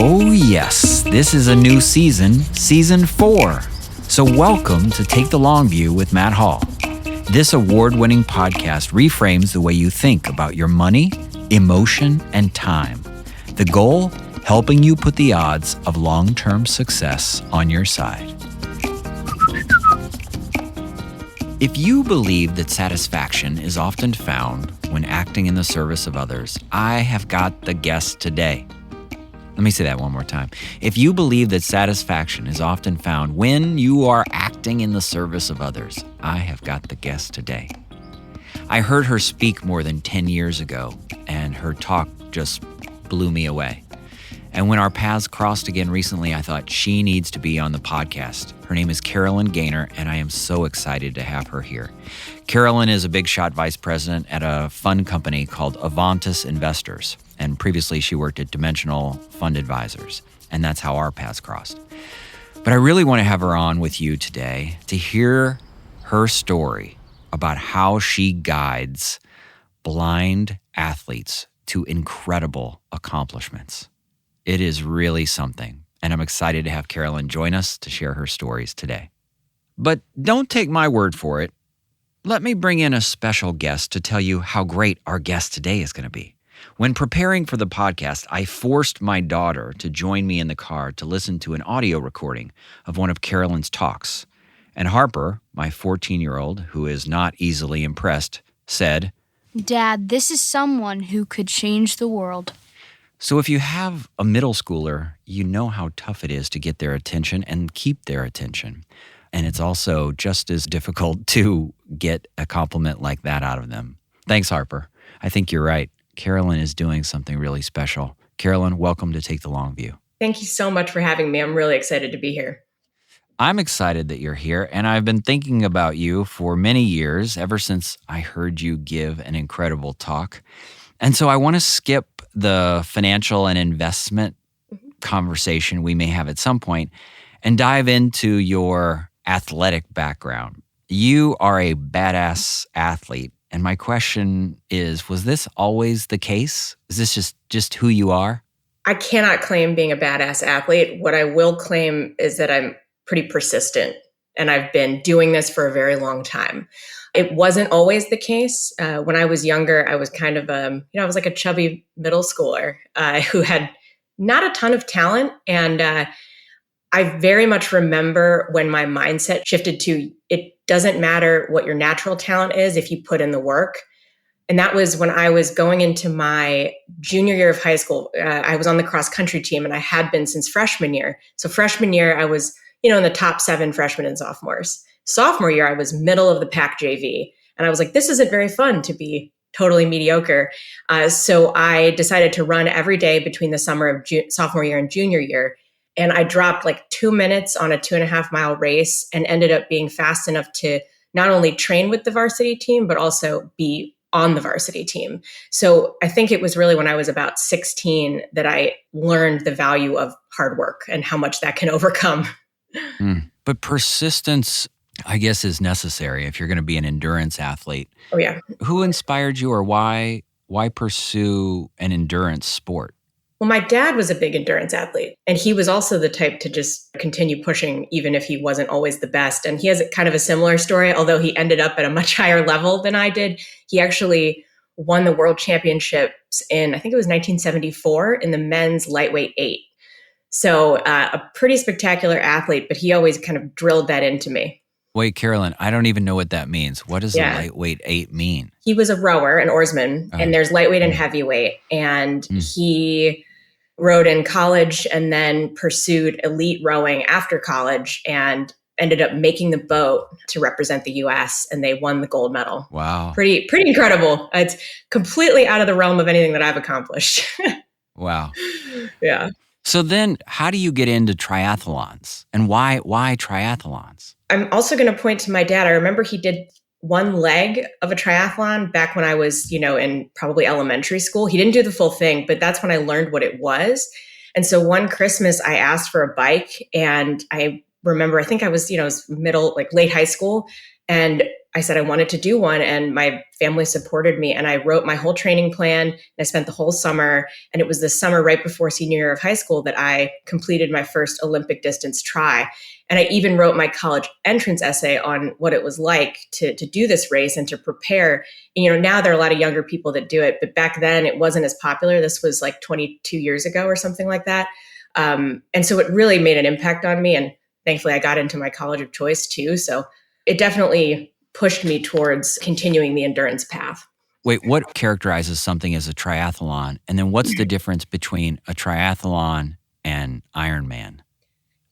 Oh yes, this is a new season, season 4. So welcome to Take the Long View with Matt Hall. This award-winning podcast reframes the way you think about your money, emotion, and time. The goal, helping you put the odds of long-term success on your side. If you believe that satisfaction is often found when acting in the service of others, I have got the guest today. Let me say that one more time. If you believe that satisfaction is often found when you are acting in the service of others, I have got the guest today. I heard her speak more than 10 years ago, and her talk just blew me away. And when our paths crossed again recently, I thought she needs to be on the podcast. Her name is Carolyn Gaynor, and I am so excited to have her here. Carolyn is a big shot vice president at a fund company called Avantis Investors. And previously she worked at Dimensional Fund Advisors. And that's how our paths crossed. But I really want to have her on with you today to hear her story about how she guides blind athletes to incredible accomplishments. It is really something, and I'm excited to have Carolyn join us to share her stories today. But don't take my word for it. Let me bring in a special guest to tell you how great our guest today is going to be. When preparing for the podcast, I forced my daughter to join me in the car to listen to an audio recording of one of Carolyn's talks. And Harper, my 14-year-old, who is not easily impressed, said, "Dad, this is someone who could change the world." So if you have a middle schooler, you know how tough it is to get their attention and keep their attention. And it's also just as difficult to get a compliment like that out of them. Thanks, Harper. I think you're right. Carolyn is doing something really special. Carolyn, welcome to Take the Long View. Thank you so much for having me. I'm really excited to be here. I'm excited that you're here, and I've been thinking about you for many years, ever since I heard you give an incredible talk. And so I want to skip the financial and investment conversation we may have at some point and dive into your athletic background. You are a badass athlete. And my question is, was this always the case? Is this just who you are? I cannot claim being a badass athlete. What I will claim is that I'm pretty persistent, and I've been doing this for a very long time. It wasn't always the case. When I was younger, I was kind of, I was like a chubby middle schooler who had not a ton of talent. And I very much remember when my mindset shifted to, it doesn't matter what your natural talent is if you put in the work. And that was when I was going into my junior year of high school. I was on the cross country team, and I had been since freshman year. So freshman year, I was, in the top 7 freshmen and sophomores. Sophomore year, I was middle of the pack JV. And I was like, this isn't very fun to be totally mediocre. So I decided to run every day between the summer of sophomore year and junior year. And I dropped like 2 minutes on a 2.5 mile race and ended up being fast enough to not only train with the varsity team, but also be on the varsity team. So I think it was really when I was about 16 that I learned the value of hard work and how much that can overcome. But persistence, I guess, is necessary if you're going to be an endurance athlete. Oh, yeah. Who inspired you, or why pursue an endurance sport? Well, my dad was a big endurance athlete, and he was also the type to just continue pushing even if he wasn't always the best. And he has kind of a similar story, although he ended up at a much higher level than I did. He actually won the world championships in, I think it was 1974, in the men's lightweight 8. So a pretty spectacular athlete, but he always kind of drilled that into me. Wait, Carolyn, I don't even know what that means. What does a lightweight 8 mean? He was a rower, an oarsman, and there's lightweight and heavyweight. And he rowed in college and then pursued elite rowing after college and ended up making the boat to represent the U.S. and they won the gold medal. Wow. Pretty incredible. It's completely out of the realm of anything that I've accomplished. Wow. Yeah. So then how do you get into triathlons, and why triathlons? I'm also going to point to my dad. I remember he did one leg of a triathlon back when I was, in probably elementary school. He didn't do the full thing, but that's when I learned what it was. And so one Christmas I asked for a bike, and I remember, I think I was, late high school. And I said I wanted to do one, and my family supported me, and I wrote my whole training plan, and I spent the whole summer, and it was the summer right before senior year of high school that I completed my first Olympic distance try. And I even wrote my college entrance essay on what it was like to do this race and to prepare. And, now there are a lot of younger people that do it, but back then it wasn't as popular. This was like 22 years ago or something like that. And so it really made an impact on me. And thankfully I got into my college of choice too. So it definitely pushed me towards continuing the endurance path. Wait, what characterizes something as a triathlon? And then what's the difference between a triathlon and Ironman?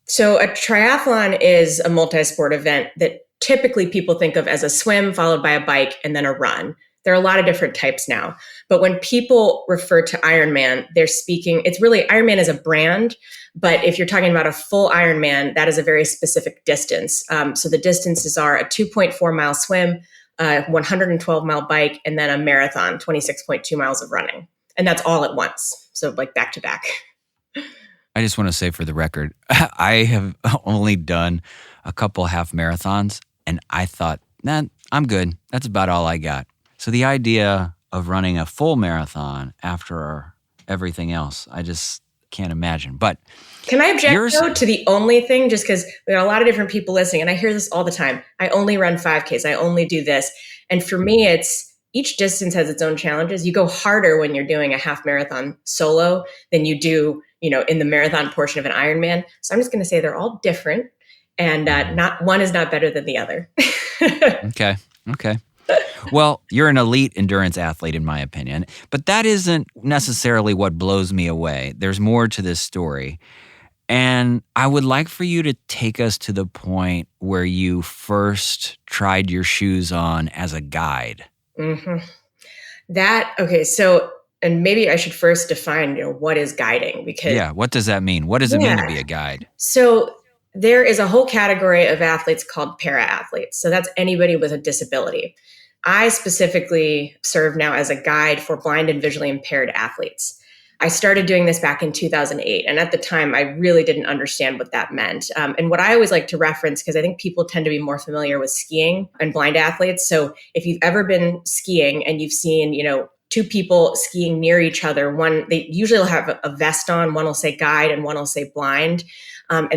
So a triathlon is a multi-sport event that typically people think of as a swim followed by a bike and then a run. There are a lot of different types now. But when people refer to Ironman, it's really Ironman as a brand. But if you're talking about a full Ironman, that is a very specific distance. So the distances are a 2.4 mile swim, a 112 mile bike, and then a marathon, 26.2 miles of running. And that's all at once. So like back to back. I just want to say for the record, I have only done a couple half marathons, and I thought, nah, I'm good. That's about all I got. So the idea of running a full marathon after everything else, I just can't imagine. But can I object though to the only thing, just because we got a lot of different people listening, and I hear this all the time. I only run 5Ks. I only do this. And for me, it's each distance has its own challenges. You go harder when you're doing a half marathon solo than you do, in the marathon portion of an Ironman. So I'm just going to say they're all different, and not one is not better than the other. Okay. Well, you're an elite endurance athlete, in my opinion, but that isn't necessarily what blows me away. There's more to this story. And I would like for you to take us to the point where you first tried your shoes on as a guide. Mm-hmm. So, and maybe I should first define, what is guiding? Because what does that mean? What does it mean to be a guide? So there is a whole category of athletes called para-athletes. So that's anybody with a disability. I specifically serve now as a guide for blind and visually impaired athletes. I started doing this back in 2008. And at the time, I really didn't understand what that meant. And what I always like to reference, because I think people tend to be more familiar with skiing and blind athletes. So if you've ever been skiing and you've seen, two people skiing near each other, they usually will have a vest on, one will say guide and one will say blind. And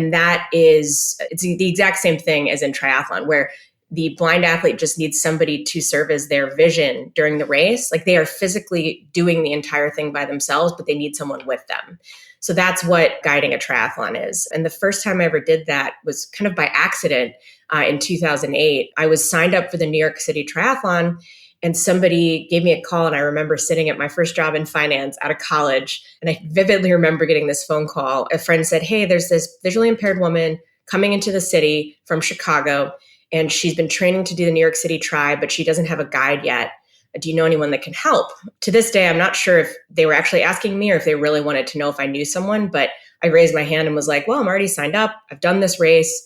it's the exact same thing as in triathlon, where the blind athlete just needs somebody to serve as their vision during the race. Like they are physically doing the entire thing by themselves, but they need someone with them. So that's what guiding a triathlon is. And the first time I ever did that was kind of by accident in 2008. I was signed up for the New York City Triathlon, and somebody gave me a call. And I remember sitting at my first job in finance out of college. And I vividly remember getting this phone call. A friend said, "Hey, there's this visually impaired woman coming into the city from Chicago. And she's been training to do the New York City Tri, but she doesn't have a guide yet. Do you know anyone that can help?" To this day, I'm not sure if they were actually asking me or if they really wanted to know if I knew someone, but I raised my hand and was like, well, I'm already signed up. I've done this race.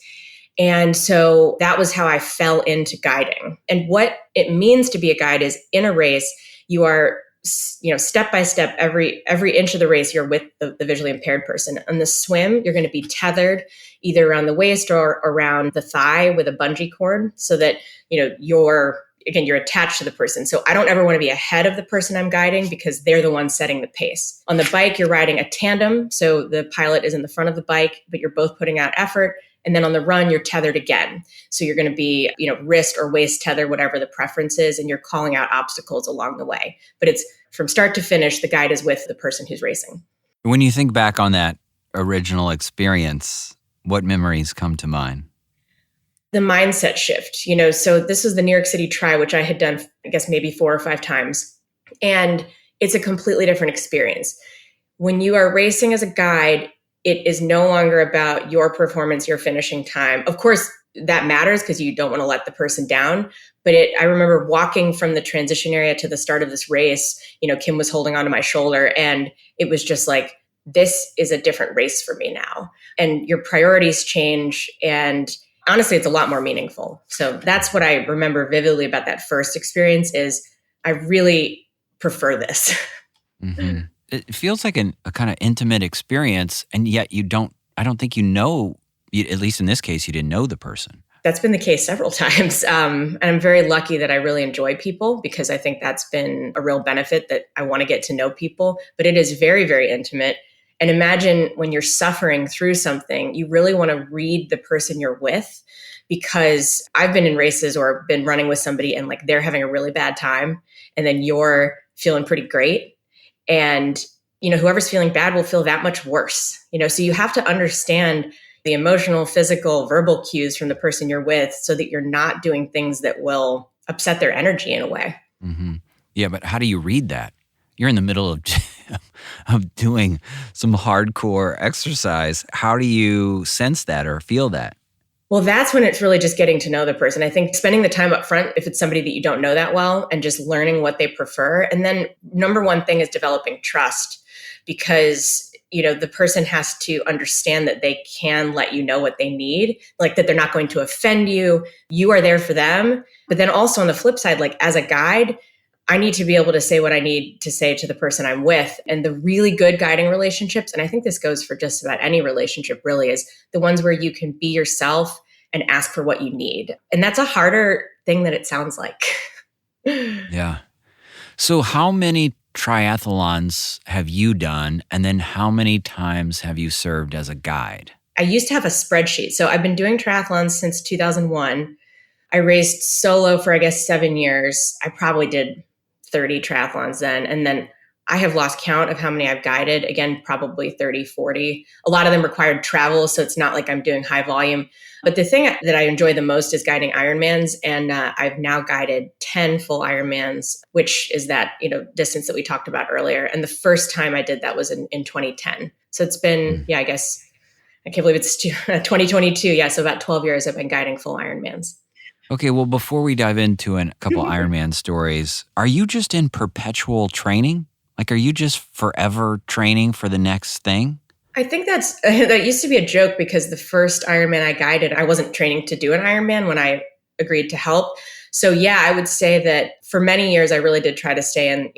And so that was how I fell into guiding. And what it means to be a guide is in a race, you are, step by step, every inch of the race, you're with the visually impaired person. On the swim, you're going to be tethered either around the waist or around the thigh with a bungee cord so that, you're attached to the person. So I don't ever want to be ahead of the person I'm guiding because they're the ones setting the pace. On the bike, you're riding a tandem. So the pilot is in the front of the bike, but you're both putting out effort. And then on the run, you're tethered again. So you're going to be, wrist or waist tethered, whatever the preference is, and you're calling out obstacles along the way. But it's from start to finish, the guide is with the person who's racing. When you think back on that original experience, what memories come to mind? The mindset shift, so this was the New York City Tri, which I had done, I guess, maybe 4 or 5 times. And it's a completely different experience. When you are racing as a guide, it is no longer about your performance, your finishing time. Of course, that matters because you don't want to let the person down. But I remember walking from the transition area to the start of this race, Kim was holding onto my shoulder, and it was just like, this is a different race for me now. And your priorities change. And honestly, it's a lot more meaningful. So that's what I remember vividly about that first experience is I really prefer this. Mm-hmm. It feels like a kind of intimate experience, and yet I don't think at least in this case, you didn't know the person. That's been the case several times. And I'm very lucky that I really enjoy people, because I think that's been a real benefit, that I want to get to know people. But it is very, very intimate. And imagine when you're suffering through something, you really want to read the person you're with, because I've been in races or been running with somebody and like they're having a really bad time and then you're feeling pretty great. And, whoever's feeling bad will feel that much worse, so you have to understand the emotional, physical, verbal cues from the person you're with so that you're not doing things that will upset their energy in a way. Mm-hmm. Yeah, but how do you read that? You're in the middle of of doing some hardcore exercise. How do you sense that or feel that? Well, that's when it's really just getting to know the person. I think spending the time up front, if it's somebody that you don't know that well, and just learning what they prefer. And then number one thing is developing trust, because the person has to understand that they can let you know what they need, like that they're not going to offend you. You are there for them. But then also on the flip side, like as a guide, I need to be able to say what I need to say to the person I'm with. And the really good guiding relationships, and I think this goes for just about any relationship really, is the ones where you can be yourself and ask for what you need. And that's a harder thing than it sounds like. Yeah. So how many triathlons have you done? And then how many times have you served as a guide? I used to have a spreadsheet. So I've been doing triathlons since 2001. I raced solo for, 7 years. I probably did 30 triathlons then. And then I have lost count of how many I've guided. Again, probably 30, 40. A lot of them required travel, so it's not like I'm doing high volume. But the thing that I enjoy the most is guiding Ironmans. And I've now guided 10 full Ironmans, which is that, distance that we talked about earlier. And the first time I did that was in 2010. So it's been, I can't believe it's 2022. Yeah, so about 12 years I've been guiding full Ironmans. Okay, well, before we dive into a couple Ironman stories, are you just in perpetual training? Like, are you just forever training for the next thing? I think that used to be a joke, because the first Ironman I guided, I wasn't training to do an Ironman when I agreed to help. So yeah, I would say that for many years, I really did try to stay in,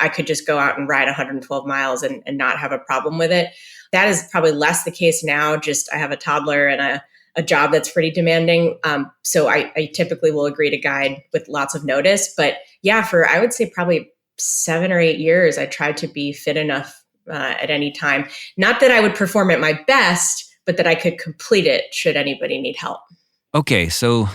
I could just go out and ride 112 miles and not have a problem with it. That is probably less the case now. Just I have a toddler and a job that's pretty demanding. So I typically will agree to guide with lots of notice. But yeah, I would say probably 7 or 8 years, I tried to be fit enough at any time. Not that I would perform at my best, but that I could complete it should anybody need help. Okay, so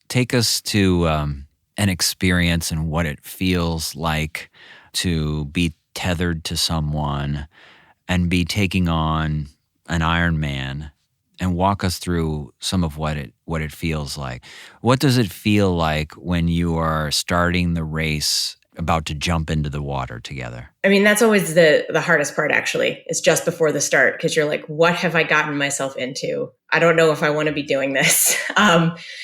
take us to an experience and what it feels like to be tethered to someone and be taking on an Ironman, and walk us through some of what it feels like. What does it feel like when you are starting the race, about to jump into the water together? I mean, that's always the hardest part, actually, is just before the start, because you're like, what have I gotten myself into? I don't know if I want to be doing this.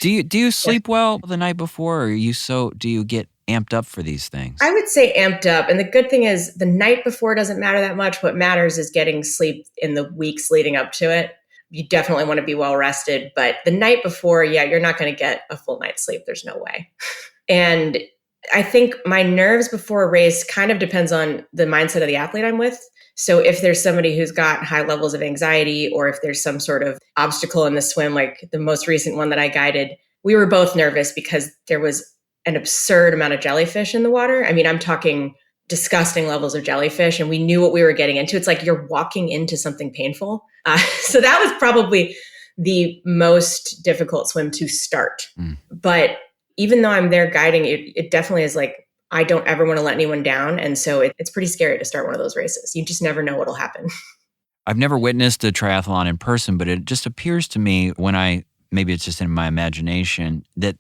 Do you sleep well the night before, or do you get amped up for these things? I would say amped up. And the good thing is the night before doesn't matter that much. What matters is getting sleep in the weeks leading up to it. You definitely want to be well rested, but the night before, you're not going to get a full night's sleep. There's no way. And I think my nerves before a race kind of depends on the mindset of the athlete I'm with. So if there's somebody who's got high levels of anxiety, or if there's some sort of obstacle in the swim, like the most recent one that I guided, we were both nervous because there was an absurd amount of jellyfish in the water. I mean, I'm talking disgusting levels of jellyfish, and we knew what we were getting into. It's like you're walking into something painful. So that was probably the most difficult swim to start. But even though I'm there guiding, it definitely is like, I don't ever want to let anyone down. And so it's pretty scary to start one of those races. You just never know what'll happen. I've never witnessed a triathlon in person, but it just appears to me maybe it's just in my imagination, that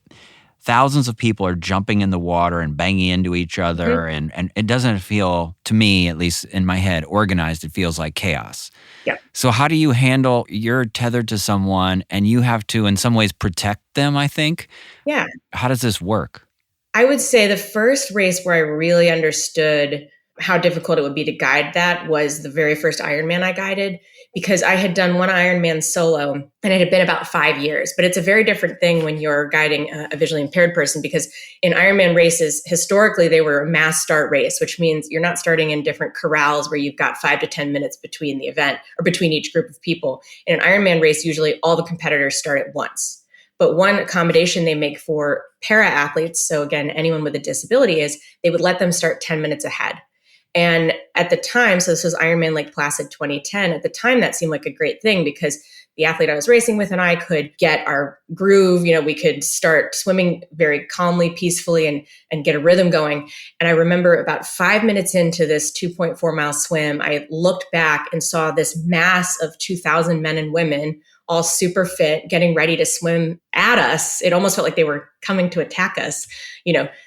thousands of people are jumping in the water and banging into each other. And it doesn't feel, to me, at least in my head, organized. It feels like chaos. Yeah. So how do you handle, you're tethered to someone and you have to, in some ways, protect them, I think. Yeah. How does this work? I would say the first race where I really understood how difficult it would be to guide that was the very first Ironman I guided, because I had done one Ironman solo and it had been about 5 years. But it's a very different thing when you're guiding a visually impaired person, because in Ironman races, historically, they were a mass start race, which means you're not starting in different corrals where you've got 5 to 10 minutes between the event or between each group of people. In an Ironman race, usually all the competitors start at once. But one accommodation they make for para athletes, so again, anyone with a disability, is they would let them start 10 minutes ahead. And at the time, so this was Ironman Lake Placid 2010, at the time that seemed like a great thing because the athlete I was racing with and I could get our groove, we could start swimming very calmly, peacefully, and get a rhythm going. And I remember about 5 minutes into this 2.4-mile swim, I looked back and saw this mass of 2,000 men and women, all super fit, getting ready to swim at us. It almost felt like they were coming to attack us,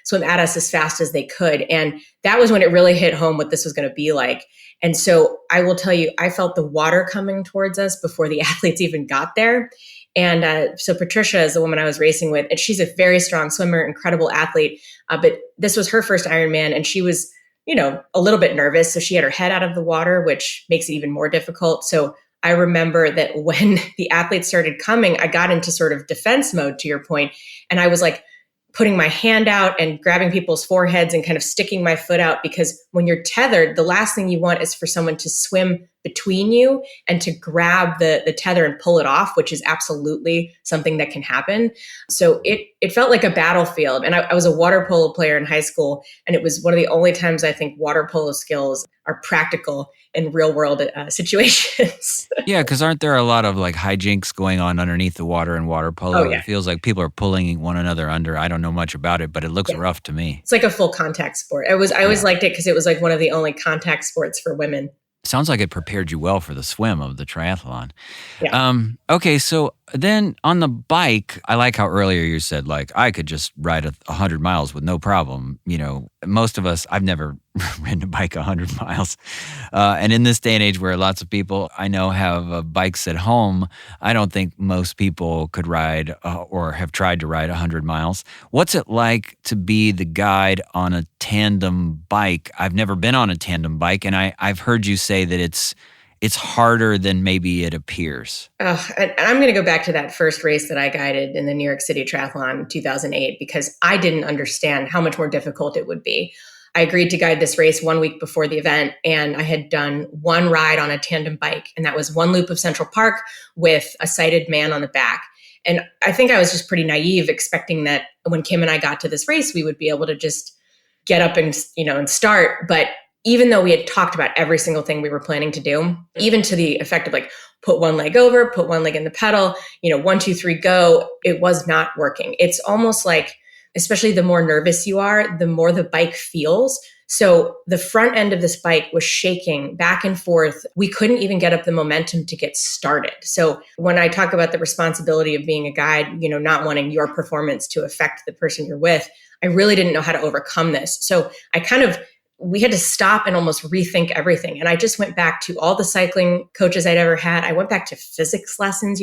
swim at us as fast as they could. And that was when it really hit home what this was going to be like. And so I will tell you, I felt the water coming towards us before the athletes even got there. And so Patricia is the woman I was racing with, and she's a very strong swimmer, incredible athlete. But this was her first Ironman, and she was, a little bit nervous. So she had her head out of the water, which makes it even more difficult. So I remember that when the athletes started coming, I got into sort of defense mode, to your point, and I was like putting my hand out and grabbing people's foreheads and kind of sticking my foot out, because when you're tethered, the last thing you want is for someone to swim between you and to grab the tether and pull it off, which is absolutely something that can happen. So it felt like a battlefield. And I was a water polo player in high school, and it was one of the only times I think water polo skills are practical in real world situations. Yeah, because aren't there a lot of like hijinks going on underneath the water in water polo? Oh, yeah. It feels like people are pulling one another under. I don't know much about it, but it looks rough to me. It's like a full contact sport. I always liked it because it was like one of the only contact sports for women. Sounds like it prepared you well for the swim of the triathlon. Yeah. Okay, so then on the bike, I like how earlier you said, like, I could just ride 100 miles with no problem. Most of us, I've never ridden a bike 100 miles. And in this day and age where lots of people I know have bikes at home, I don't think most people could ride or have tried to ride 100 miles. What's it like to be the guide on a tandem bike? I've never been on a tandem bike, and I've heard you say that it's harder than maybe it appears. And I'm going to go back to that first race that I guided in the New York City Triathlon in 2008, because I didn't understand how much more difficult it would be. I agreed to guide this race 1 week before the event, and I had done one ride on a tandem bike, and that was one loop of Central Park with a sighted man on the back. And I think I was just pretty naive, expecting that when Kim and I got to this race, we would be able to just get up and start. But even though we had talked about every single thing we were planning to do, even to the effect of like, put one leg over, put one leg in the pedal, 1, 2, 3, go, it was not working. It's almost like, especially the more nervous you are, the more the bike feels. So the front end of this bike was shaking back and forth. We couldn't even get up the momentum to get started. So when I talk about the responsibility of being a guide, not wanting your performance to affect the person you're with, I really didn't know how to overcome this. So we had to stop and almost rethink everything. And I just went back to all the cycling coaches I'd ever had. I went back to physics lessons.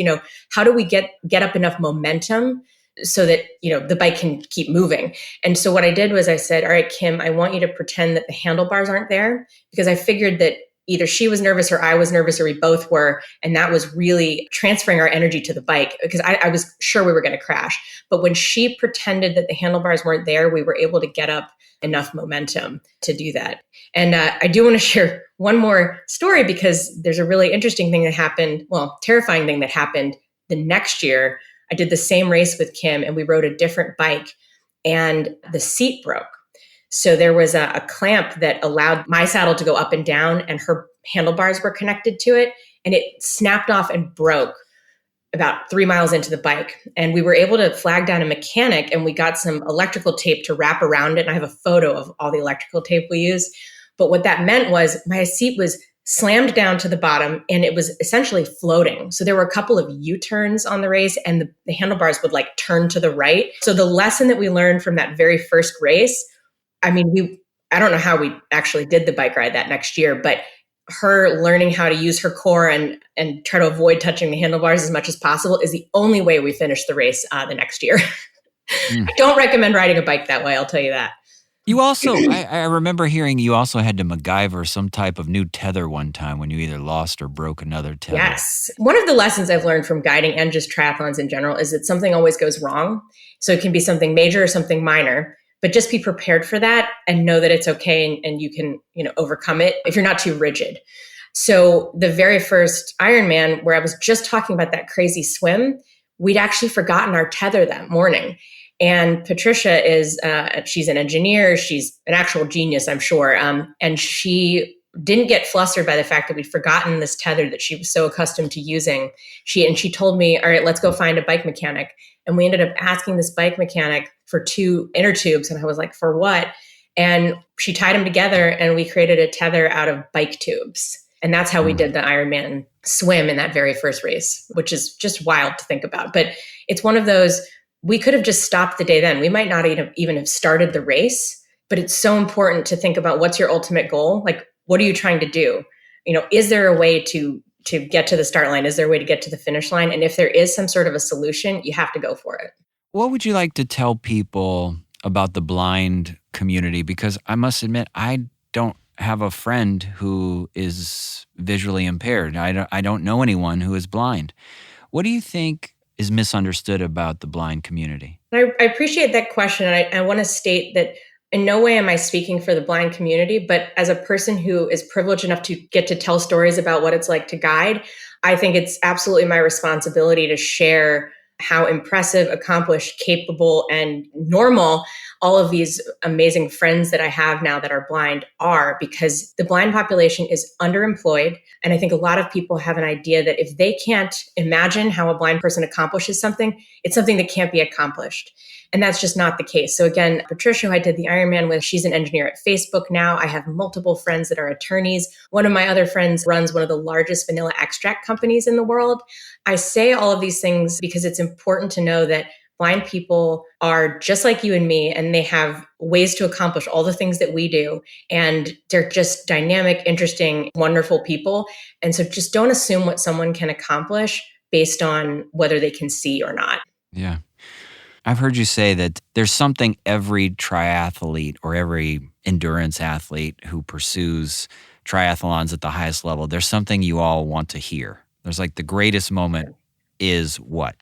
How do we get up enough momentum so that, the bike can keep moving? And so what I did was I said, all right, Kim, I want you to pretend that the handlebars aren't there, because I figured that either she was nervous or I was nervous or we both were. And that was really transferring our energy to the bike, because I was sure we were going to crash. But when she pretended that the handlebars weren't there, we were able to get up enough momentum to do that. And I do want to share one more story, because there's a really interesting thing that happened, terrifying thing that happened the next year. I did the same race with Kim, and we rode a different bike, and the seat broke. So there was a clamp that allowed my saddle to go up and down, and her handlebars were connected to it, and it snapped off and broke about 3 miles into the bike. And we were able to flag down a mechanic, and we got some electrical tape to wrap around it. And I have a photo of all the electrical tape we used. But what that meant was my seat was slammed down to the bottom, and it was essentially floating. So there were a couple of U-turns on the race, and the handlebars would like turn to the right. So the lesson that we learned from that very first race, I don't know how we actually did the bike ride that next year, but her learning how to use her core and try to avoid touching the handlebars as much as possible is the only way we finished the race the next year. I don't recommend riding a bike that way, I'll tell you that. You also, I remember hearing you also had to MacGyver some type of new tether one time when you either lost or broke another tether. Yes. One of the lessons I've learned from guiding and just triathlons in general is that something always goes wrong. So it can be something major or something minor, but just be prepared for that and know that it's okay, and you can, overcome it if you're not too rigid. So the very first Ironman, where I was just talking about that crazy swim, we'd actually forgotten our tether that morning. And Patricia she's an engineer. She's an actual genius, I'm sure. And she didn't get flustered by the fact that we'd forgotten this tether that she was so accustomed to using. She told me, all right, let's go find a bike mechanic. And we ended up asking this bike mechanic for 2 inner tubes. And I was like, for what? And she tied them together and we created a tether out of bike tubes. And that's how we did the Ironman swim in that very first race, which is just wild to think about. But it's one of those, we could have just stopped the day then. We might not even have started the race, but it's so important to think about what's your ultimate goal? Like, what are you trying to do? Is there a way to get to the start line? Is there a way to get to the finish line? And if there is some sort of a solution, you have to go for it. What would you like to tell people about the blind community? Because I must admit, I don't have a friend who is visually impaired. I don't know anyone who is blind. What do you think is misunderstood about the blind community? I appreciate that question. And I want to state that in no way am I speaking for the blind community, but as a person who is privileged enough to get to tell stories about what it's like to guide, I think it's absolutely my responsibility to share how impressive, accomplished, capable, and normal all of these amazing friends that I have now that are blind are, because the blind population is underemployed. And I think a lot of people have an idea that if they can't imagine how a blind person accomplishes something, it's something that can't be accomplished. And that's just not the case. So again, Patricia, who I did the Ironman with, she's an engineer at Facebook now. I have multiple friends that are attorneys. One of my other friends runs one of the largest vanilla extract companies in the world. I say all of these things because it's important to know that blind people are just like you and me, and they have ways to accomplish all the things that we do. And they're just dynamic, interesting, wonderful people. And so just don't assume what someone can accomplish based on whether they can see or not. Yeah. I've heard you say that there's something every triathlete or every endurance athlete who pursues triathlons at the highest level, there's something you all want to hear. There's like the greatest moment is what?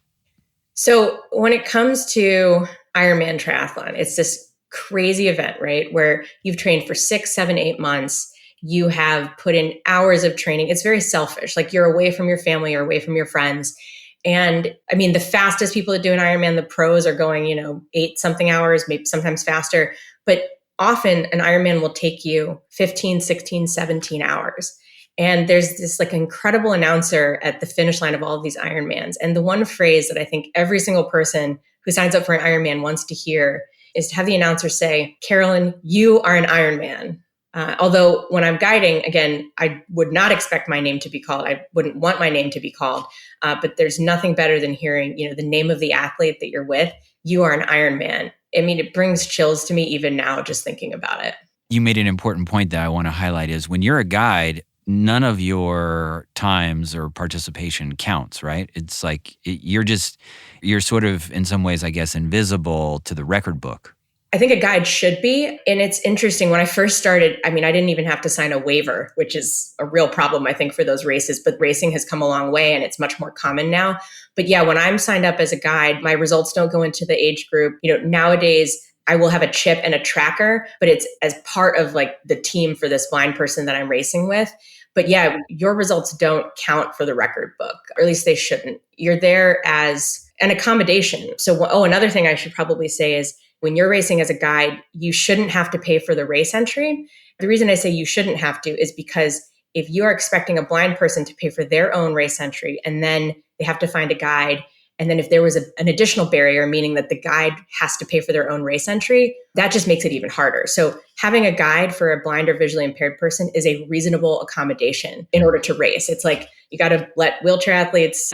So when it comes to Ironman triathlon, it's this crazy event, right? Where you've trained for 6, 7, 8 months. You have put in hours of training. It's very selfish. Like, you're away from your family, you're away from your friends. And I mean, the fastest people that do an Ironman, the pros, are going, 8 something hours, maybe sometimes faster. But often an Ironman will take you 15, 16, 17 hours. And there's this like incredible announcer at the finish line of all of these Ironmans. And the one phrase that I think every single person who signs up for an Ironman wants to hear is to have the announcer say, "Carolyn, you are an Ironman." Although when I'm guiding, again, I would not expect my name to be called. I wouldn't want my name to be called. But there's nothing better than hearing, the name of the athlete that you're with. You are an Ironman. I mean, it brings chills to me even now just thinking about it. You made an important point that I want to highlight is when you're a guide, none of your times or participation counts, right? It's like you're sort of in some ways, I guess, invisible to the record book. I think a guide should be. And it's interesting. When I first started, I didn't even have to sign a waiver, which is a real problem, I think, for those races. But racing has come a long way and it's much more common now. But yeah, when I'm signed up as a guide, my results don't go into the age group. Nowadays, I will have a chip and a tracker, but it's as part of like the team for this blind person that I'm racing with. But yeah, your results don't count for the record book, or at least they shouldn't. You're there as an accommodation. So, another thing I should probably say is when you're racing as a guide, you shouldn't have to pay for the race entry. The reason I say you shouldn't have to is because if you are expecting a blind person to pay for their own race entry and then they have to find a guide, and then if there was an additional barrier, meaning that the guide has to pay for their own race entry, that just makes it even harder. So having a guide for a blind or visually impaired person is a reasonable accommodation in order to race. It's like you got to let wheelchair athletes,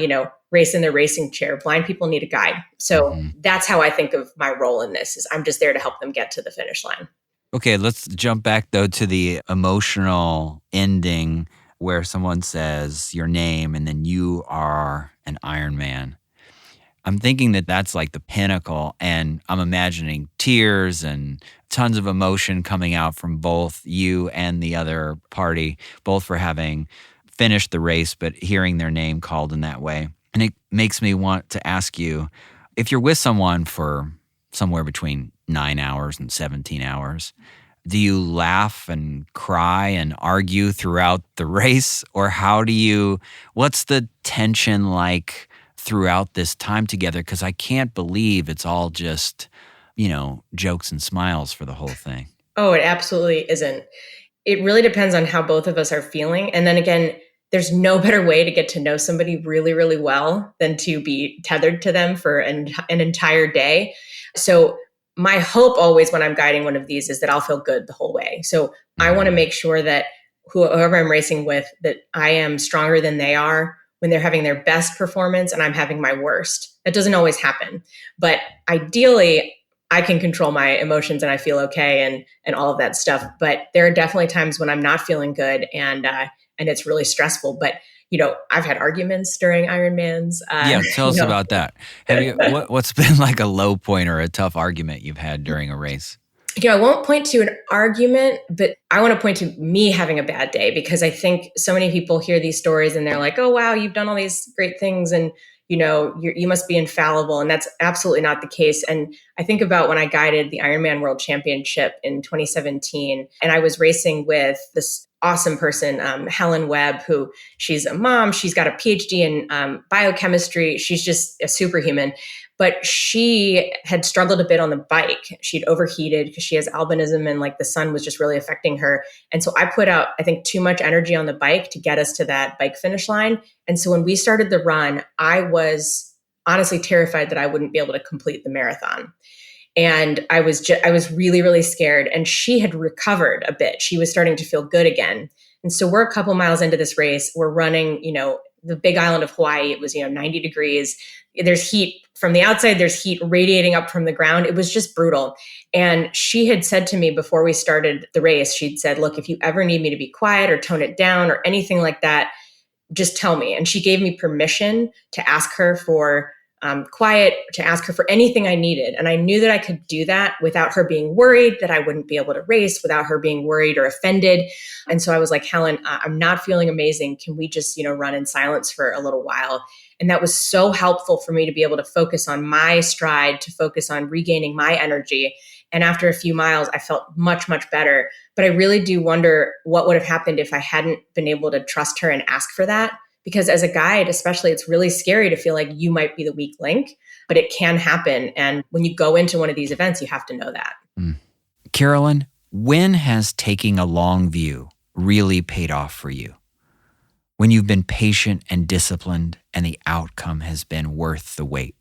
race in their racing chair. Blind people need a guide. So that's how I think of my role in this, is I'm just there to help them get to the finish line. Okay, let's jump back though to the emotional ending where someone says your name and then you are an Ironman. I'm thinking that that's like the pinnacle, and I'm imagining tears and tons of emotion coming out from both you and the other party, both for having finished the race, but hearing their name called in that way. And it makes me want to ask you, if you're with someone for somewhere between 9 hours and 17 hours, do you laugh and cry and argue throughout the race? Or what's the tension like throughout this time together? Because I can't believe it's all just, jokes and smiles for the whole thing. Oh, it absolutely isn't. It really depends on how both of us are feeling. And then again, there's no better way to get to know somebody really, really well than to be tethered to them for an entire day. So my hope always when I'm guiding one of these is that I'll feel good the whole way. So I want to make sure that whoever I'm racing with, that I am stronger than they are when they're having their best performance and I'm having my worst. That doesn't always happen. But ideally, I can control my emotions and I feel okay and all of that stuff. But there are definitely times when I'm not feeling good and it's really stressful. But I've had arguments during Ironmans. Yeah, tell us about that. What's been like a low point or a tough argument you've had during a race? I won't point to an argument, but I want to point to me having a bad day, because I think so many people hear these stories and they're like, oh, wow, you've done all these great things and, you must be infallible. And that's absolutely not the case. And I think about when I guided the Ironman World Championship in 2017, and I was racing with this awesome person, Helen Webb, who she's a mom. She's got a PhD in biochemistry. She's just a superhuman. But she had struggled a bit on the bike. She'd overheated because she has albinism and the sun was just really affecting her. And so I put out, I think, too much energy on the bike to get us to that bike finish line. And so when we started the run, I was honestly terrified that I wouldn't be able to complete the marathon. And I was really, really scared. And she had recovered a bit. She was starting to feel good again. And so we're a couple miles into this race. We're running, the big island of Hawaii. It was, 90 degrees. There's heat from the outside. There's heat radiating up from the ground. It was just brutal. And she had said to me before we started the race, she'd said, look, if you ever need me to be quiet or tone it down or anything like that, just tell me. And she gave me permission to ask her for quiet, to ask her for anything I needed. And I knew that I could do that without her being worried that I wouldn't be able to race, without her being worried or offended. And so I was like, Helen, I'm not feeling amazing. Can we just, run in silence for a little while? And that was so helpful for me to be able to focus on my stride, to focus on regaining my energy. And after a few miles, I felt much, much better. But I really do wonder what would have happened if I hadn't been able to trust her and ask for that. Because as a guide, especially, it's really scary to feel like you might be the weak link, but it can happen. And when you go into one of these events, you have to know that. Carolyn, when has taking a long view really paid off for you? When you've been patient and disciplined and the outcome has been worth the wait?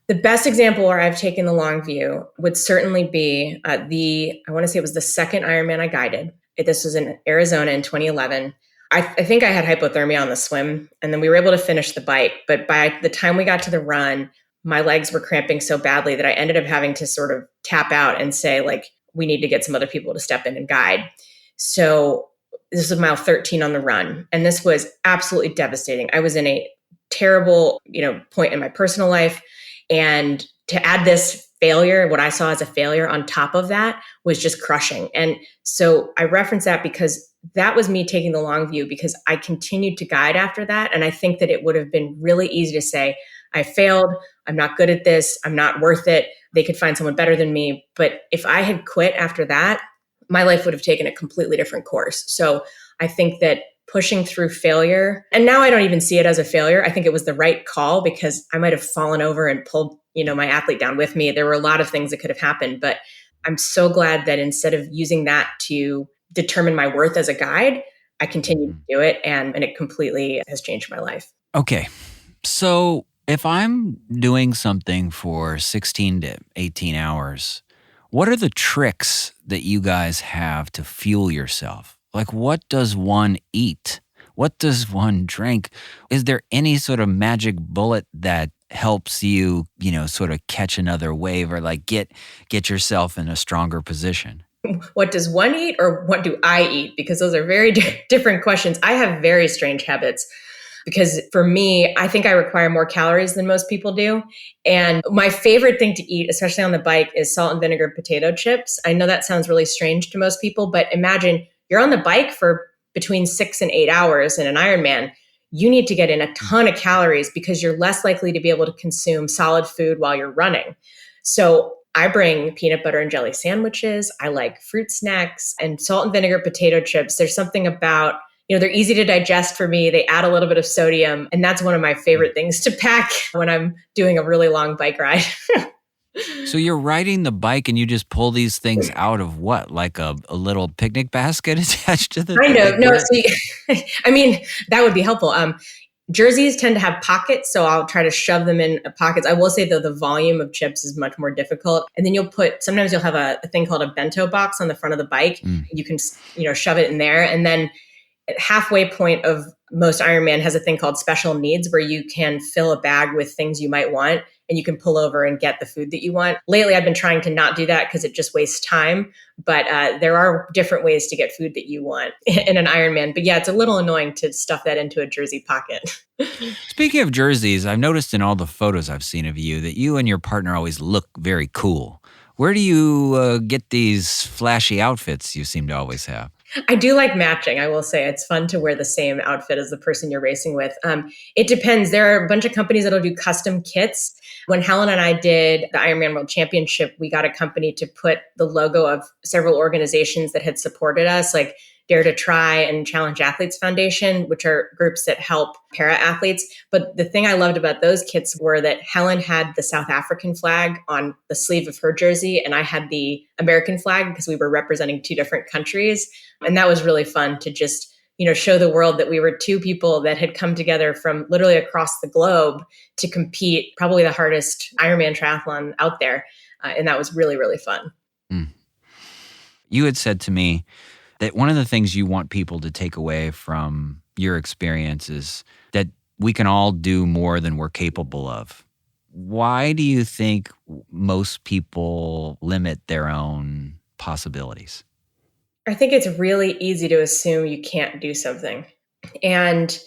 The best example where I've taken the long view would certainly be I want to say it was the second Ironman I guided. This was in Arizona in 2011. I think I had hypothermia on the swim, and then we were able to finish the bike. But by the time we got to the run, my legs were cramping so badly that I ended up having to sort of tap out and say, we need to get some other people to step in and guide. So this was mile 13 on the run. And this was absolutely devastating. I was in a terrible, point in my personal life. And to add this failure, what I saw as a failure on top of that, was just crushing. And so I reference that because that was me taking the long view, because I continued to guide after that. And I think that it would have been really easy to say, I failed. I'm not good at this. I'm not worth it. They could find someone better than me. But if I had quit after that, my life would have taken a completely different course. So I think that pushing through failure, and now I don't even see it as a failure. I think it was the right call, because I might have fallen over and pulled, my athlete down with me. There were a lot of things that could have happened, but I'm so glad that instead of using that to determine my worth as a guide, I continued to do it, and it completely has changed my life. Okay. So if I'm doing something for 16 to 18 hours, what are the tricks that you guys have to fuel yourself? What does one eat? What does one drink? Is there any sort of magic bullet that helps you, sort of catch another wave or get yourself in a stronger position? What does one eat, or what do I eat? Because those are very different questions. I have very strange habits, because for me, I think I require more calories than most people do. And my favorite thing to eat, especially on the bike, is salt and vinegar potato chips. I know that sounds really strange to most people, but imagine you're on the bike for between 6 and 8 hours in an Ironman. You need to get in a ton of calories, because you're less likely to be able to consume solid food while you're running. So I bring peanut butter and jelly sandwiches. I like fruit snacks and salt and vinegar potato chips. There's something about they're easy to digest for me. They add a little bit of sodium. And that's one of my favorite things to pack when I'm doing a really long bike ride. So you're riding the bike and you just pull these things out of what? Like a little picnic basket attached to the Kind thing? of. Like No, where? I mean, that would be helpful. Jerseys tend to have pockets, so I'll try to shove them in pockets. I will say, though, the volume of chips is much more difficult. And then sometimes you'll have a thing called a bento box on the front of the bike. You can, shove it in there. And then at halfway point of most Ironman has a thing called special needs, where you can fill a bag with things you might want and you can pull over and get the food that you want. Lately, I've been trying to not do that because it just wastes time. But there are different ways to get food that you want in an Ironman. But yeah, it's a little annoying to stuff that into a jersey pocket. Speaking of jerseys, I've noticed in all the photos I've seen of you that you and your partner always look very cool. Where do you get these flashy outfits you seem to always have? I do like matching. I will say it's fun to wear the same outfit as the person you're racing with. It depends. There are a bunch of companies that'll do custom kits. When Helen and I did the Ironman World Championship, we got a company to put the logo of several organizations that had supported us, like Dare to Try and Challenge Athletes Foundation, which are groups that help para athletes. But the thing I loved about those kits were that Helen had the South African flag on the sleeve of her jersey, and I had the American flag because we were representing two different countries. And that was really fun to just, show the world that we were two people that had come together from literally across the globe to compete, probably the hardest Ironman triathlon out there. And that was really, really fun. You had said to me that one of the things you want people to take away from your experience is that we can all do more than we're capable of. Why do you think most people limit their own possibilities? I think it's really easy to assume you can't do something. And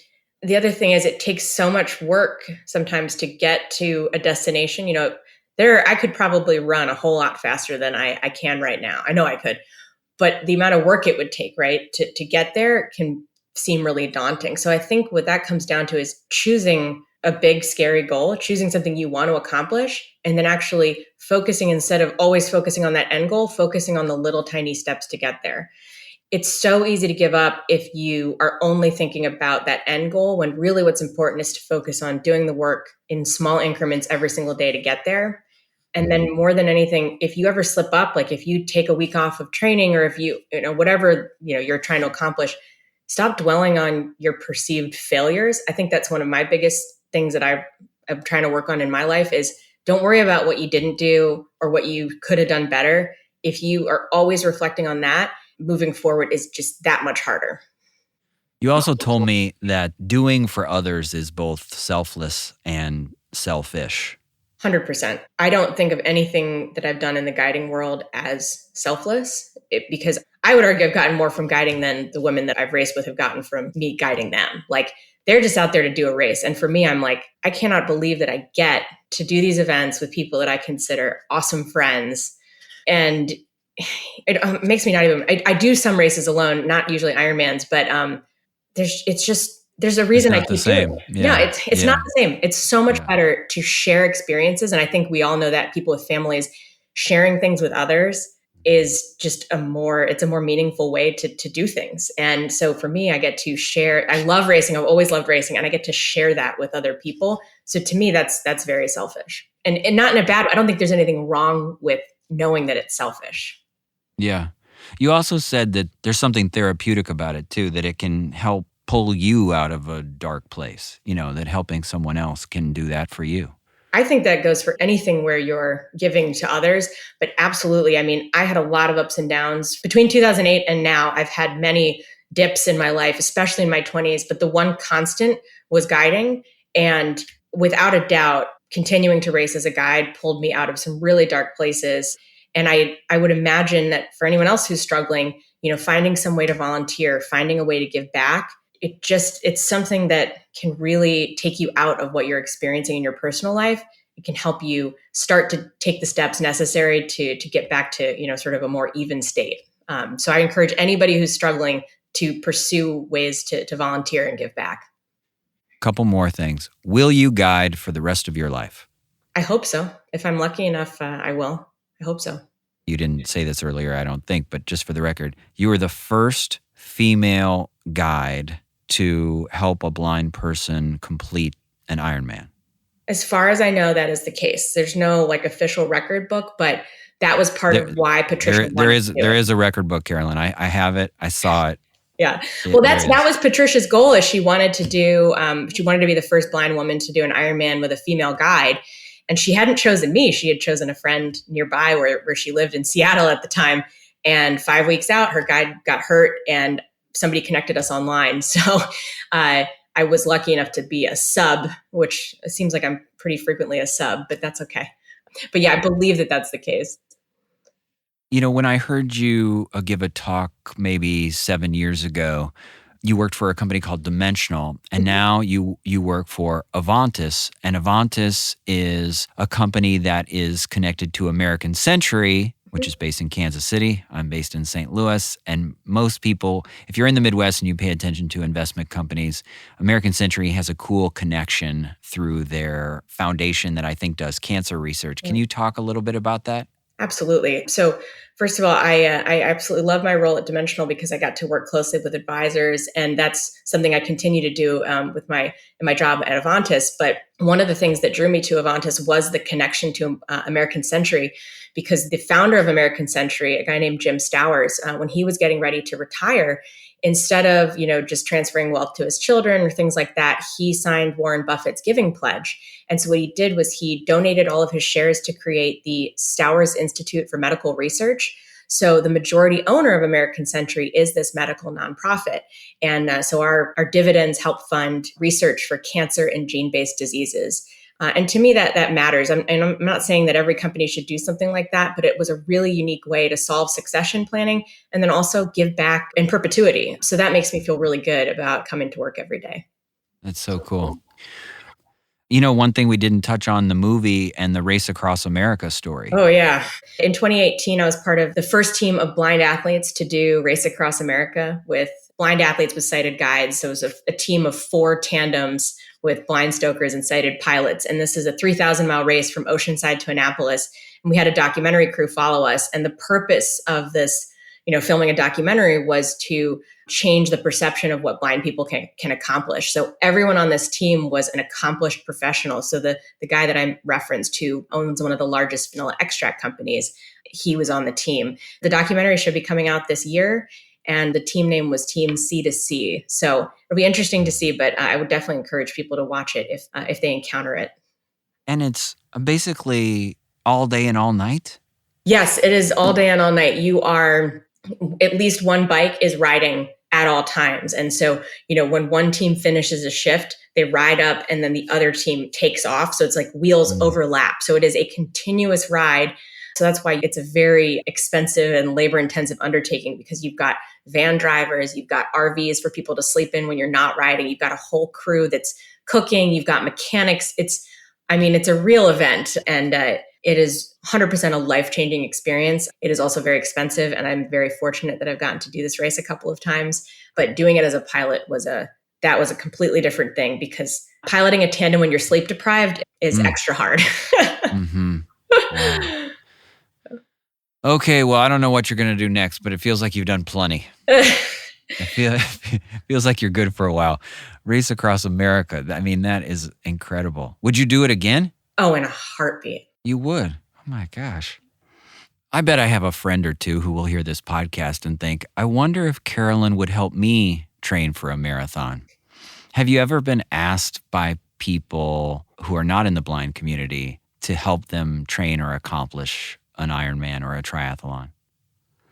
the other thing is it takes so much work sometimes to get to a destination. I could probably run a whole lot faster than I can right now. I know I could. But the amount of work it would take, right, to get there can seem really daunting. So I think what that comes down to is choosing a big, scary goal, choosing something you want to accomplish, and then actually focusing, instead of always focusing on that end goal, focusing on the little tiny steps to get there. It's so easy to give up if you are only thinking about that end goal, when really what's important is to focus on doing the work in small increments every single day to get there. And then more than anything, if you ever slip up, like if you take a week off of training, or if whatever, you're trying to accomplish, stop dwelling on your perceived failures. I think that's one of my biggest things that I'm trying to work on in my life is don't worry about what you didn't do or what you could have done better. If you are always reflecting on that, moving forward is just that much harder. You also told me that doing for others is both selfless and selfish. 100%. I don't think of anything that I've done in the guiding world as selfless, because I would argue I've gotten more from guiding than the women that I've raced with have gotten from me guiding them. Like, they're just out there to do a race. And for me, I'm like, I cannot believe that I get to do these events with people that I consider awesome friends. And it makes me not even, I do some races alone, not usually Ironmans, but there's a reason I keep doing it. Yeah, it's not the same. It's so much better to share experiences. And I think we all know that people with families, sharing things with others is just it's a more meaningful way to do things. And so for me, I get to share. I love racing. I've always loved racing, and I get to share that with other people. So to me, that's very selfish, and not in a bad way. I don't think there's anything wrong with knowing that it's selfish. Yeah. You also said that there's something therapeutic about it too, that it can help pull you out of a dark place, that helping someone else can do that for you. I think that goes for anything where you're giving to others, but absolutely. I mean, I had a lot of ups and downs between 2008 and now. I've had many dips in my life, especially in my 20s, but the one constant was guiding. And without a doubt, continuing to race as a guide pulled me out of some really dark places. And I would imagine that for anyone else who's struggling, finding some way to volunteer, finding a way to give back, it's something that can really take you out of what you're experiencing in your personal life. It can help you start to take the steps necessary to get back to, sort of a more even state. So I encourage anybody who's struggling to pursue ways to volunteer and give back. Couple more things. Will you guide for the rest of your life? I hope so. If I'm lucky enough, I will. I hope so. You didn't say this earlier, I don't think, but just for the record, you were the first female guide to help a blind person complete an Ironman? As far as I know, that is the case. There's no like official record book, but that was part There, of why Patricia wanted to do there it. is a record book, Carolyn. I have it. I saw it. Yeah. Well, There that is. was Patricia's goal. Is she wanted to do, she wanted to be the first blind woman to do an Ironman with a female guide. And she hadn't chosen me. She had chosen a friend nearby where she lived in Seattle at the time. And 5 weeks out, her guide got hurt and somebody connected us online. So I was lucky enough to be a sub, which seems like I'm pretty frequently a sub, but that's okay. But yeah, I believe that that's the case. You know, when I heard you give a talk maybe 7 years ago, you worked for a company called Dimensional, and now you work for Avantis. And Avantis is a company that is connected to American Century, which is based in Kansas City. I'm based in St. Louis. And most people, if you're in the Midwest and you pay attention to investment companies, American Century has a cool connection through their foundation that I think does cancer research. Can you talk a little bit about that? Absolutely. So first of all, I absolutely love my role at Dimensional because I got to work closely with advisors, and that's something I continue to do with in my job at Avantis. But one of the things that drew me to Avantis was the connection to American Century, because the founder of American Century, a guy named Jim Stowers, when he was getting ready to retire, instead of just transferring wealth to his children or things like that, he signed Warren Buffett's giving pledge. And so what he did was he donated all of his shares to create the Stowers Institute for Medical Research. So the majority owner of American Century is this medical nonprofit. And so our dividends help fund research for cancer and gene-based diseases. And to me, that matters. And I'm not saying that every company should do something like that, but it was a really unique way to solve succession planning and then also give back in perpetuity. So that makes me feel really good about coming to work every day. That's so cool. You know, one thing we didn't touch on, the movie and the Race Across America story. Oh, yeah. In 2018, I was part of the first team of blind athletes to do Race Across America with blind athletes with sighted guides. So it was a team of 4 tandems with blind stokers and sighted pilots. And this is a 3,000-mile race from Oceanside to Annapolis. And we had a documentary crew follow us. And the purpose of this, filming a documentary was to change the perception of what blind people can accomplish. So everyone on this team was an accomplished professional. So the guy that I referenced, who owns one of the largest vanilla extract companies, he was on the team. The documentary should be coming out this year, and the team name was Team C2C. So it'll be interesting to see, but I would definitely encourage people to watch it if they encounter it. And it's basically all day and all night? Yes, it is all day and all night. You are, at least one bike is riding at all times. And so, when one team finishes a shift, they ride up and then the other team takes off. So it's like wheels overlap. So it is a continuous ride. So that's why it's a very expensive and labor intensive undertaking, because you've got van drivers, you've got RVs for people to sleep in when you're not riding. You've got a whole crew that's cooking. You've got mechanics. It's a real event, and it is 100% a life-changing experience. It is also very expensive, and I'm very fortunate that I've gotten to do this race a couple of times. But doing it as a pilot was a completely different thing, because piloting a tandem when you're sleep deprived is extra hard. Mm-hmm. Wow. Okay, well, I don't know what you're going to do next, but it feels like you've done plenty. It feels like you're good for a while. Race Across America. I mean, that is incredible. Would you do it again? Oh, in a heartbeat. You would? Oh my gosh. I bet I have a friend or two who will hear this podcast and think, I wonder if Carolyn would help me train for a marathon. Have you ever been asked by people who are not in the blind community to help them train or accomplish an Ironman or a triathlon?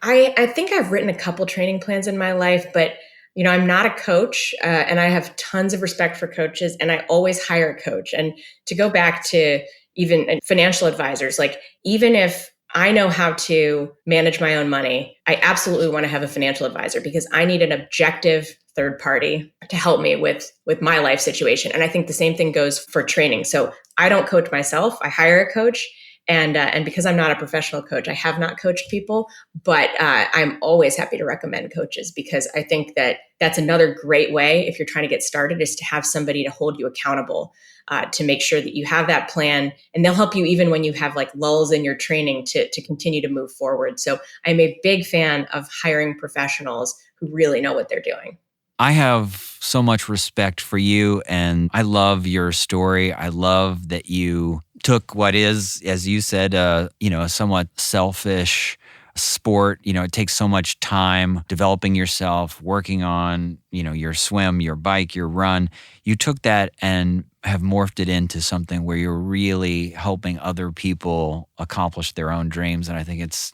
I think I've written a couple training plans in my life, but I'm not a coach, and I have tons of respect for coaches, and I always hire a coach. And to go back to even financial advisors, like, even if I know how to manage my own money, I absolutely want to have a financial advisor, because I need an objective third party to help me with my life situation. And I think the same thing goes for training. So I don't coach myself. I hire a coach. And because I'm not a professional coach, I have not coached people, but I'm always happy to recommend coaches, because I think that that's another great way, if you're trying to get started, is to have somebody to hold you accountable, to make sure that you have that plan, and they'll help you even when you have like lulls in your training to continue to move forward. So I'm a big fan of hiring professionals who really know what they're doing. I have so much respect for you, and I love your story. I love that you took what is, as you said, a somewhat selfish sport. It takes so much time developing yourself, working on, your swim, your bike, your run. You took that and have morphed it into something where you're really helping other people accomplish their own dreams. And I think it's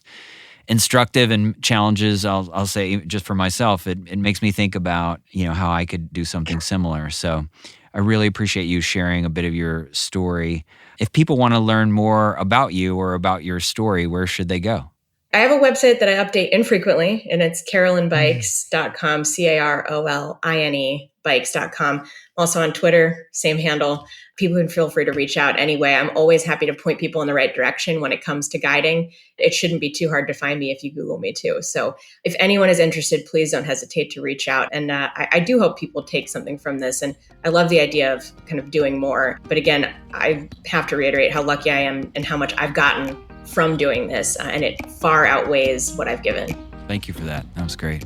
instructive and challenges. I'll say just for myself, it makes me think about, how I could do something similar. So I really appreciate you sharing a bit of your story. If people want to learn more about you or about your story, where should they go? I have a website that I update infrequently, and it's carolinebikes.com, CAROLINE bikes.com. I'm also on Twitter, same handle. People can feel free to reach out anyway. I'm always happy to point people in the right direction when it comes to guiding. It shouldn't be too hard to find me if you Google me too. So if anyone is interested, please don't hesitate to reach out. And I do hope people take something from this. And I love the idea of kind of doing more. But again, I have to reiterate how lucky I am and how much I've gotten from doing this, and it far outweighs what I've given. Thank you for that. That was great.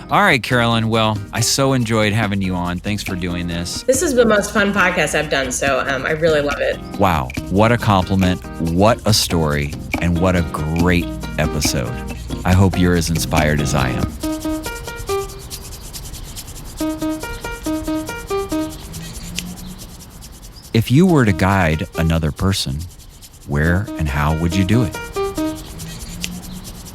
All right, Carolyn. Well, I so enjoyed having you on. Thanks for doing this. This is the most fun podcast I've done, so I really love it. Wow. What a compliment. What a story. And what a great episode. I hope you're as inspired as I am. If you were to guide another person, where and how would you do it?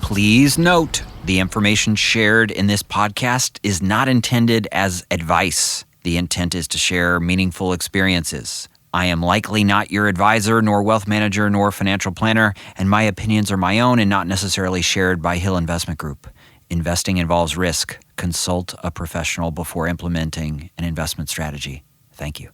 Please note, the information shared in this podcast is not intended as advice. The intent is to share meaningful experiences. I am likely not your advisor, nor wealth manager, nor financial planner, and my opinions are my own and not necessarily shared by Hill Investment Group. Investing involves risk. Consult a professional before implementing an investment strategy. Thank you.